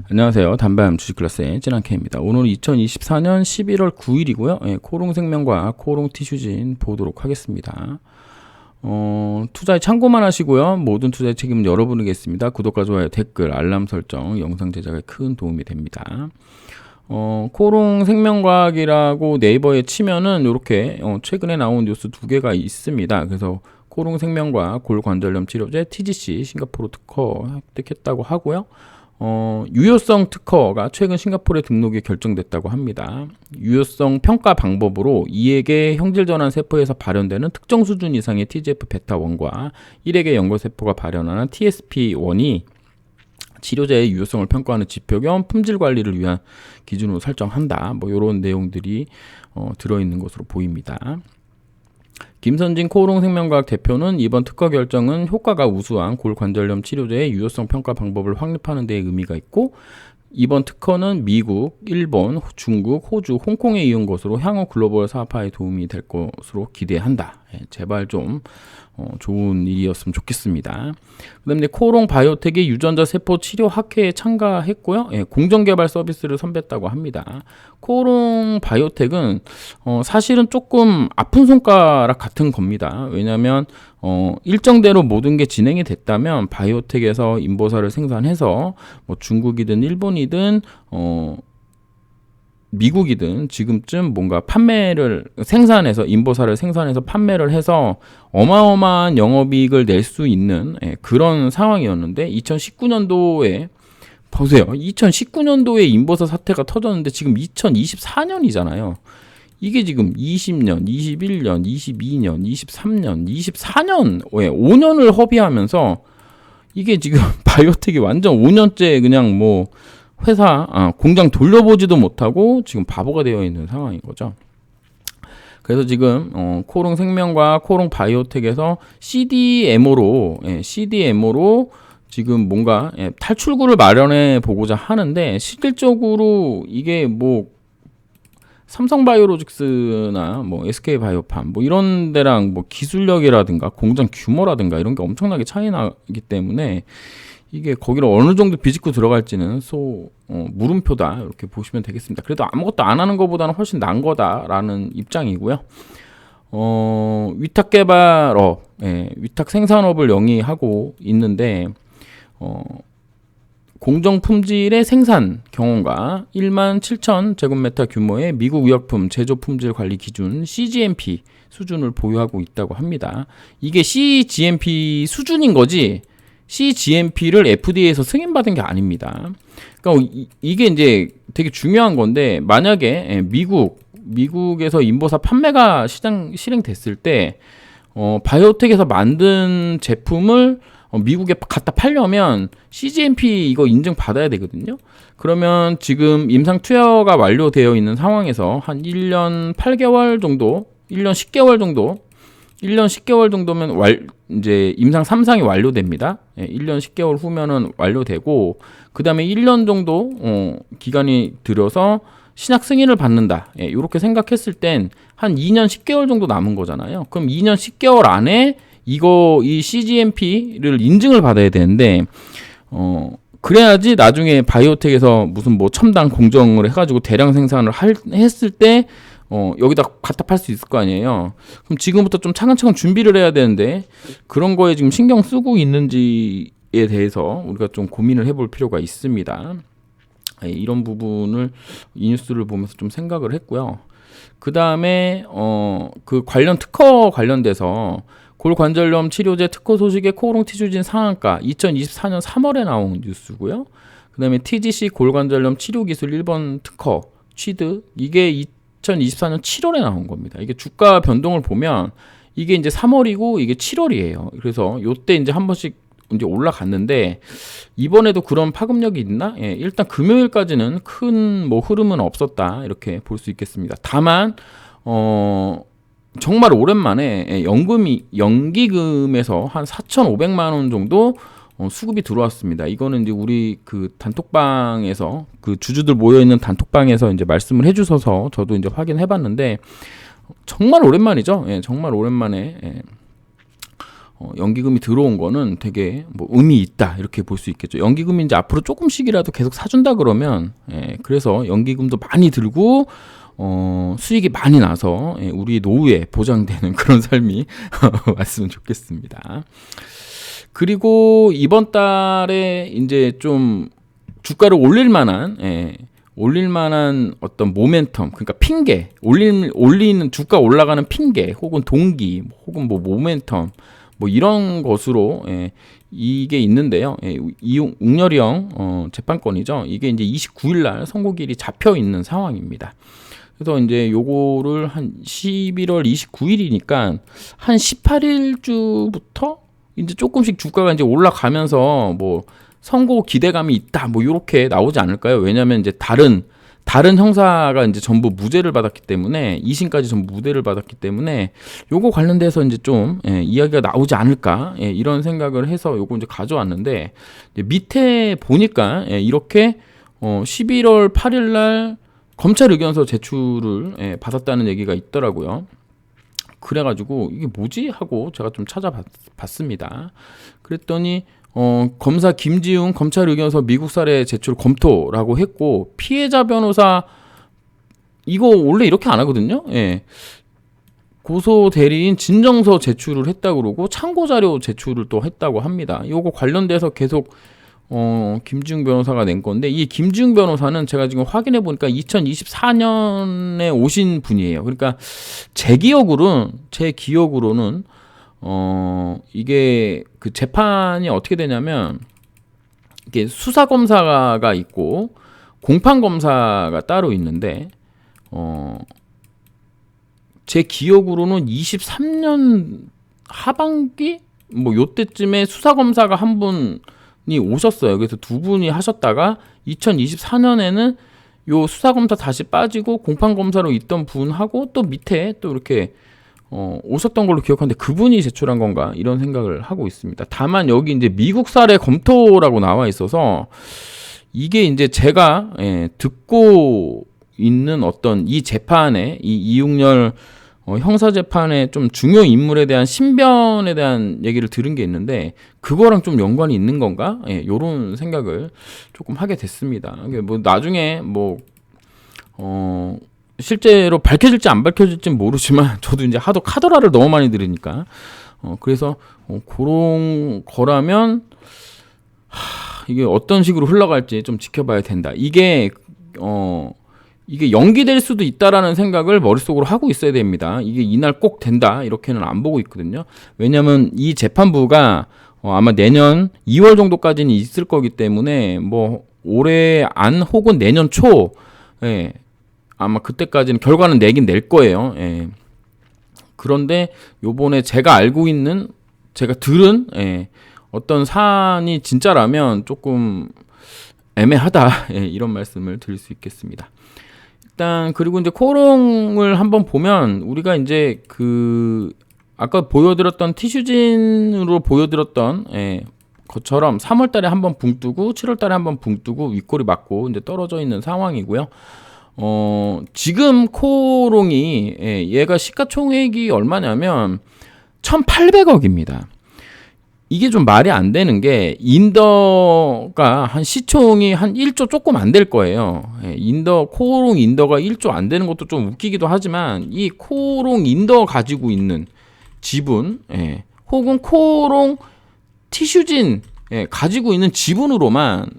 안녕하세요. 단밤 주식클래스의 찐한케입니다. 오늘 2024년 11월 9일이고요. 코롱생명과 코롱티슈진 보도록 하겠습니다. 투자에 참고만 하시고요. 모든 투자의 책임은 여러분이겠습니다. 구독과 좋아요, 댓글, 알람 설정, 영상 제작에 큰 도움이 됩니다. 코롱생명과학이라고 네이버에 치면은 이렇게 최근에 나온 뉴스 두 개가 있습니다. 그래서 코롱생명과학 골관절염 치료제 TGC 싱가포르 특허 획득했다고 하고요. 유효성 특허가 최근 싱가포르에 등록이 결정됐다고 합니다. 유효성 평가 방법으로 2에게 형질전환 세포에서 발현되는 특정 수준 이상의 TGF-베타1과 1에게 연골세포가 발현하는 TSP1이 치료제의 유효성을 평가하는 지표 겸 품질 관리를 위한 기준으로 설정한다. 이런 내용들이 들어있는 것으로 보입니다. 김선진 코롱생명과학 대표는 이번 특허 결정은 효과가 우수한 골관절염 치료제의 유효성 평가 방법을 확립하는 데 의미가 있고, 이번 특허는 미국, 일본, 중국, 호주, 홍콩에 이은 것으로 향후 글로벌 사업화에 도움이 될 것으로 기대한다. 제발 좀 좋은 일이었으면 좋겠습니다. 그다음에 코롱 바이오텍이 유전자 세포 치료 학회에 참가했고요. 공정 개발 서비스를 선보였다고 합니다. 코롱 바이오텍은 사실은 조금 아픈 손가락 같은 겁니다. 왜냐하면 일정대로 모든 게 진행이 됐다면 바이오텍에서 인보사를 생산해서 중국이든 일본이든 미국이든 지금쯤 뭔가 판매를 생산해서 인보사를 생산해서 판매를 해서 어마어마한 영업이익을 낼 수 있는 그런 상황이었는데, 2019년도에 보세요. 2019년도에 인보사 사태가 터졌는데 지금 2024년이잖아요. 이게 지금 20년, 21년, 22년, 23년, 24년, 5년을 허비하면서 이게 지금 바이오텍이 완전 5년째 그냥 회사, 공장 돌려보지도 못하고 지금 바보가 되어 있는 상황인 거죠. 그래서 지금 코롱 생명과 코롱 바이오텍에서 CDMO로 지금 뭔가 탈출구를 마련해 보고자 하는데, 실질적으로 이게 삼성바이오로직스나 SK바이오팜 이런 데랑 기술력이라든가 공장 규모라든가 이런 게 엄청나게 차이 나기 때문에 이게 거기를 어느 정도 비집고 들어갈지는 물음표다, 이렇게 보시면 되겠습니다. 그래도 아무것도 안 하는 것보다는 훨씬 나은 거다라는 입장이고요. 위탁 개발업, 위탁 생산업을 영위하고 있는데, 공정 품질의 생산 경험과 1만 7천 제곱미터 규모의 미국 의약품 제조 품질 관리 기준 CGMP 수준을 보유하고 있다고 합니다. 이게 CGMP 수준인 거지 CGMP를 FDA에서 승인받은 게 아닙니다. 그러니까 이게 이제 되게 중요한 건데, 만약에 미국에서 인보사 판매가 실행됐을 때 바이오텍에서 만든 제품을 미국에 갖다 팔려면 CGMP 이거 인증 받아야 되거든요. 그러면 지금 임상 투여가 완료되어 있는 상황에서 한 1년 8개월 정도, 1년 10개월 정도면 이제 임상 3상이 완료됩니다. 1년 10개월 후면은 완료되고, 그 다음에 1년 정도 기간이 들어서 신약 승인을 받는다. 이렇게 생각했을 땐 한 2년 10개월 정도 남은 거잖아요. 그럼 2년 10개월 안에 이 CGMP를 인증을 받아야 되는데, 그래야지 나중에 바이오텍에서 무슨 첨단 공정을 해가지고 대량 생산을 했을 때 여기다 갖다 팔 수 있을 거 아니에요. 그럼 지금부터 좀 차근차근 준비를 해야 되는데, 그런 거에 지금 신경 쓰고 있는지에 대해서 우리가 좀 고민을 해볼 필요가 있습니다. 이런 부분을 이 뉴스를 보면서 좀 생각을 했고요. 그 다음에 그 관련 특허 관련돼서 골관절염 치료제 특허 소식의 코롱티슈진 상한가 2024년 3월에 나온 뉴스고요. 그 다음에 TGC 골관절염 치료기술 1번 특허 취득, 이게 2024년 7월에 나온 겁니다. 이게 주가 변동을 보면 이게 이제 3월이고 이게 7월이에요. 그래서 요때 이제 한 번씩 이제 올라갔는데, 이번에도 그런 파급력이 있나? 일단 금요일까지는 큰 흐름은 없었다, 이렇게 볼 수 있겠습니다. 다만 정말 오랜만에 연기금에서 한 4,500만 원 정도 수급이 들어왔습니다. 이거는 이제 우리 그 단톡방에서 그 주주들 모여 있는 단톡방에서 이제 말씀을 해주셔서 저도 이제 확인해봤는데, 정말 오랜만이죠. 정말 오랜만에 연기금이 들어온 거는 되게 뭐 의미 있다 이렇게 볼 수 있겠죠. 연기금이 이제 앞으로 조금씩이라도 계속 사준다 그러면 그래서 연기금도 많이 들고 수익이 많이 나서 우리 노후에 보장되는 그런 삶이 왔으면 좋겠습니다. 그리고 이번 달에 이제 좀 주가를 올릴 만한 어떤 모멘텀, 그러니까 핑계, 올리는 주가 올라가는 핑계, 혹은 동기, 혹은 뭐 모멘텀, 뭐 이런 것으로 이게 있는데요. 웅렬이형 재판권이죠. 이게 이제 29일 날 선고일이 잡혀 있는 상황입니다. 그래서 이제 요거를 한 11월 29일이니까 한 18일주부터 이제 조금씩 주가가 이제 올라가면서 뭐 선고 기대감이 있다 뭐 이렇게 나오지 않을까요? 왜냐하면 이제 다른 형사가 이제 전부 무죄를 받았기 때문에 2심까지 전부 무죄를 받았기 때문에 요거 관련돼서 이제 좀 이야기가 나오지 않을까 이런 생각을 해서 요거 이제 가져왔는데 이제 밑에 보니까 이렇게 11월 8일 날 검찰 의견서 제출을 받았다는 얘기가 있더라고요. 그래가지고 이게 뭐지 하고 제가 좀 찾아봤습니다. 그랬더니 검사 김지웅 검찰 의견서 미국 사례 제출 검토라고 했고, 피해자 변호사 이거 원래 이렇게 안 하거든요. 고소 대리인 진정서 제출을 했다고 그러고 참고 자료 제출을 또 했다고 합니다. 요거 관련돼서 계속 김지웅 변호사가 낸 건데, 이 김지웅 변호사는 제가 지금 확인해 보니까 2024년에 오신 분이에요. 그러니까 제 기억으로는 이게 그 재판이 어떻게 되냐면, 이게 수사 검사가 있고 공판 검사가 따로 있는데, 제 기억으로는 23년 하반기 뭐 요때쯤에 수사 검사가 한 분이 오셨어요. 그래서 두 분이 하셨다가 2024년에는 요 수사 검사 다시 빠지고 공판 검사로 있던 분하고 또 밑에 또 이렇게 오셨던 걸로 기억하는데, 그분이 제출한 건가 이런 생각을 하고 있습니다. 다만 여기 이제 미국 사례 검토라고 나와 있어서 이게 이제 제가 듣고 있는 어떤 이 재판에, 이 이웅렬 형사 재판에 좀 중요 인물에 대한 신변에 대한 얘기를 들은 게 있는데, 그거랑 좀 연관이 있는 건가? 요런 생각을 조금 하게 됐습니다. 뭐 나중에 뭐 실제로 밝혀질지 안 밝혀질지는 모르지만 저도 이제 하도 카더라를 너무 많이 들으니까 그래서 그런 거라면 이게 어떤 식으로 흘러갈지 좀 지켜봐야 된다. 이게 연기될 수도 있다라는 생각을 머릿속으로 하고 있어야 됩니다. 이게 이날 꼭 된다 이렇게는 안 보고 있거든요. 왜냐하면 이 재판부가 아마 내년 2월 정도까지는 있을 거기 때문에 뭐 올해 안 혹은 내년 초 아마 그때까지는 결과는 내긴 낼 거예요. 그런데 요번에 제가 들은 어떤 사안이 진짜라면 조금 애매하다 이런 말씀을 드릴 수 있겠습니다. 일단 그리고 이제 코롱을 한번 보면, 우리가 이제 그 아까 보여드렸던 티슈진으로 보여드렸던 것처럼 3월달에 한번 붕 뜨고 7월달에 한번 붕 뜨고 윗골이 맞고 이제 떨어져 있는 상황이고요. 지금 코롱이 얘가 시가총액이 얼마냐면 1,800억입니다. 이게 좀 말이 안 되는 게, 인더가 한 시총이 한 1조 조금 안 될 거예요. 코롱 인더가 1조 안 되는 것도 좀 웃기기도 하지만, 이 코롱 인더 가지고 있는 지분, 혹은 코롱 티슈진 가지고 있는 지분으로만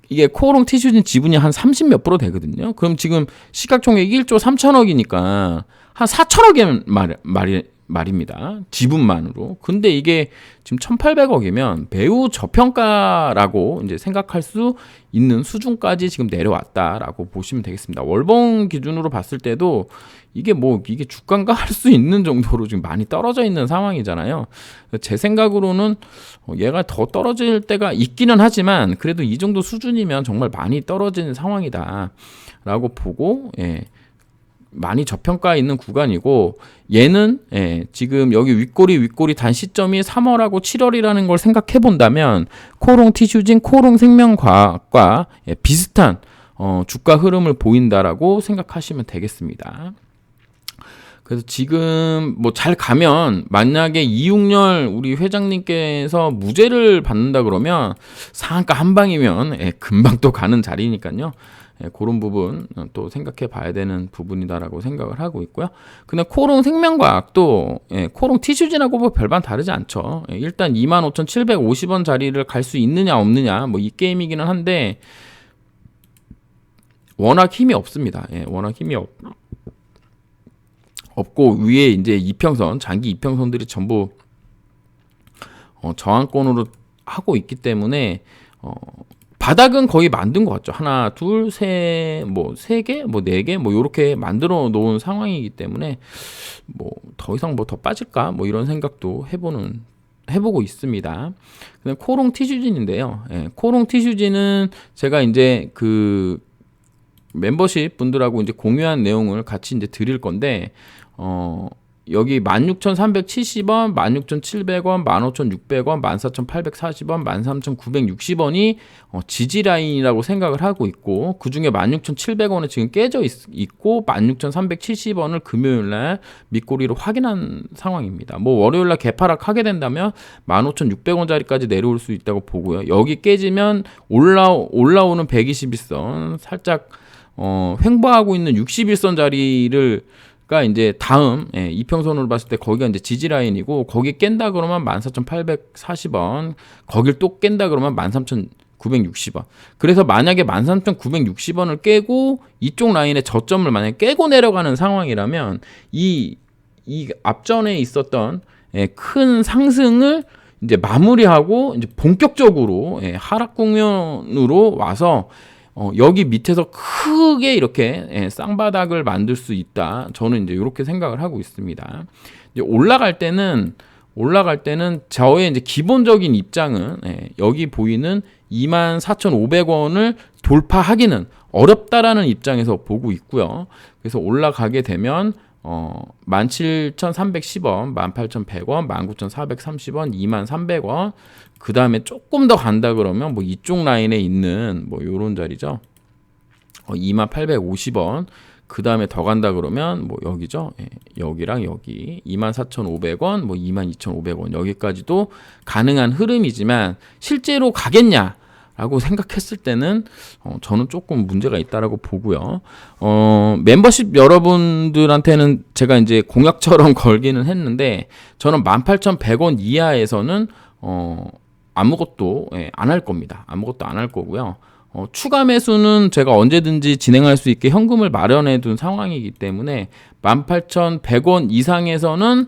이게 코롱 티슈진 지분이 한 30몇 프로 되거든요. 그럼 지금 시가총액 1조 3천억이니까 한 4천억의 말입니다. 지분만으로. 근데 이게 지금 1,800억이면 매우 저평가라고 이제 생각할 수 있는 수준까지 지금 내려왔다라고 보시면 되겠습니다. 월봉 기준으로 봤을 때도 이게 주가인가 할 수 있는 정도로 지금 많이 떨어져 있는 상황이잖아요. 제 생각으로는 얘가 더 떨어질 때가 있기는 하지만, 그래도 이 정도 수준이면 정말 많이 떨어지는 상황이다라고 보고, 많이 저평가 있는 구간이고, 얘는 지금 여기 윗꼬리 단 시점이 3월하고 7월이라는 걸 생각해 본다면 코롱 티슈진, 코롱 생명과학과 비슷한 주가 흐름을 보인다라고 생각하시면 되겠습니다. 그래서 지금 뭐 잘 가면 만약에 이육렬 우리 회장님께서 무죄를 받는다 그러면 상한가 한 방이면 금방 또 가는 자리니까요. 그런 부분 또 생각해 봐야 되는 부분이다라고 생각을 하고 있고요. 근데 코롱 생명과학도 코롱 티슈진하고 뭐 별반 다르지 않죠. 일단 25,750원 자리를 갈 수 있느냐 없느냐 뭐 이 게임이기는 한데 워낙 힘이 없습니다. 워낙 힘이 없고 위에 이제 이평선 장기 이평선들이 전부 저항권으로 하고 있기 때문에 바닥은 거의 만든 것 같죠. 하나, 둘, 셋, 뭐 세 개, 뭐 네 개, 뭐 이렇게 만들어 놓은 상황이기 때문에 뭐 더 이상 뭐 더 빠질까, 뭐 이런 생각도 해보고 있습니다. 그다음 코롱 티슈진인데요. 코롱 티슈진은 제가 이제 그 멤버십 분들하고 이제 공유한 내용을 같이 이제 드릴 건데 여기 16,370원, 16,700원, 15,600원, 14,840원, 13,960원이 지지 라인이라고 생각을 하고 있고 그 중에 16,700원은 지금 깨져 있고 16,370원을 금요일 날 밑꼬리로 확인한 상황입니다. 뭐 월요일 날 개파락 하게 된다면 15,600원짜리까지 내려올 수 있다고 보고요. 여기 깨지면 올라오는 121선 살짝 횡보하고 있는 61선 자리를 이제 다음 이평선으로 봤을 때 거기가 이제 지지 라인이고 거기 깬다 그러면 14,840원 거길 또 깬다 그러면 13,960원 그래서 만약에 13,960원을 깨고 이쪽 라인의 저점을 만약에 깨고 내려가는 상황이라면 이 앞전에 있었던 큰 상승을 이제 마무리하고 이제 본격적으로 하락 국면으로 와서 여기 밑에서 크게 이렇게 쌍바닥을 만들 수 있다. 저는 이제 이렇게 생각을 하고 있습니다. 이제 올라갈 때는 저의 이제 기본적인 입장은 여기 보이는 24,500원을 돌파하기는 어렵다라는 입장에서 보고 있고요. 그래서 올라가게 되면 17,310원, 18,100원, 19,430원, 23,000원 그 다음에 조금 더 간다 그러면 뭐 이쪽 라인에 있는 뭐 요런 자리죠. 28,50원 그 다음에 더 간다 그러면 뭐 여기죠. 여기랑 여기 24,500원, 뭐 22,500원 여기까지도 가능한 흐름이지만 실제로 가겠냐? 라고 생각했을 때는 저는 조금 문제가 있다라고 보고요. 멤버십 여러분들한테는 제가 이제 공약처럼 걸기는 했는데 저는 18,100원 이하에서는 아무것도 안 할 겁니다. 아무것도 안 할 거고요. 추가 매수는 제가 언제든지 진행할 수 있게 현금을 마련해 둔 상황이기 때문에 18,100원 이상에서는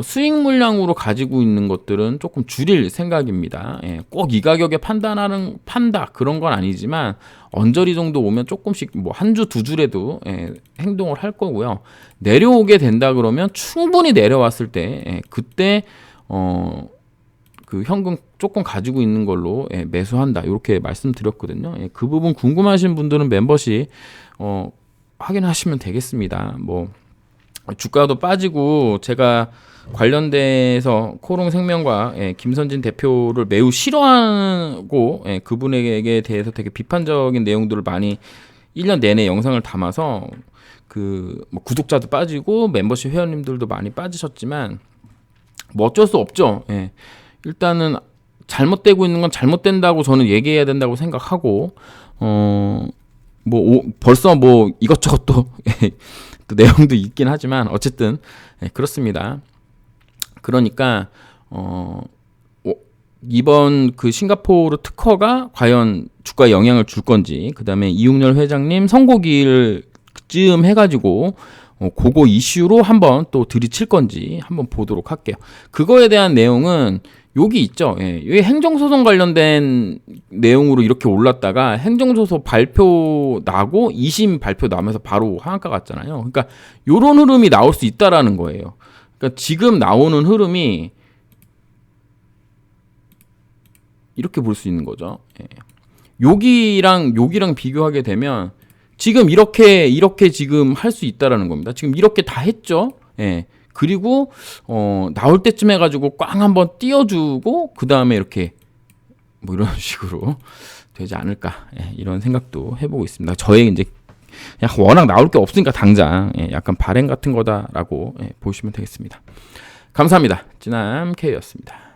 수익 물량으로 가지고 있는 것들은 조금 줄일 생각입니다. 꼭 이 가격에 판다 그런 건 아니지만 언저리 정도 오면 조금씩 뭐 한 주 두 주라도 행동을 할 거고요. 내려오게 된다 그러면 충분히 내려왔을 때 그때 그 현금 조금 가지고 있는 걸로 매수한다 이렇게 말씀드렸거든요. 그 부분 궁금하신 분들은 멤버십 확인하시면 되겠습니다. 뭐 주가도 빠지고 제가 관련돼서 코롱생명과 김선진 대표를 매우 싫어하고 그분에게 대해서 되게 비판적인 내용들을 많이 1년 내내 영상을 담아서 뭐 구독자도 빠지고 멤버십 회원님들도 많이 빠지셨지만 뭐 어쩔 수 없죠. 일단은 잘못되고 있는 건 잘못된다고 저는 얘기해야 된다고 생각하고 벌써 뭐 이것저것 또 내용도 있긴 하지만 어쨌든 그렇습니다. 그러니까 이번 그 싱가포르 특허가 과연 주가에 영향을 줄 건지 그다음에 이육렬 회장님 선고기일을 쯤 해가지고 그거 이슈로 한번 또 들이칠 건지 한번 보도록 할게요. 그거에 대한 내용은 여기 있죠. 여기 행정소송 관련된 내용으로 이렇게 올랐다가 행정소송 발표 나고 2심 발표 나면서 바로 하한가 갔잖아요. 그러니까 요런 흐름이 나올 수 있다라는 거예요. 그러니까 지금 나오는 흐름이 이렇게 볼 수 있는 거죠. 여기랑 비교하게 되면 지금 이렇게 지금 할 수 있다라는 겁니다. 지금 이렇게 다 했죠. 그리고 나올 때쯤 해가지고 꽝 한번 띄워주고 그 다음에 이렇게 뭐 이런 식으로 되지 않을까 이런 생각도 해보고 있습니다. 저의 이제 그냥 워낙 나올 게 없으니까 당장 약간 발행 같은 거다라고 보시면 되겠습니다. 감사합니다. 찌남 K였습니다.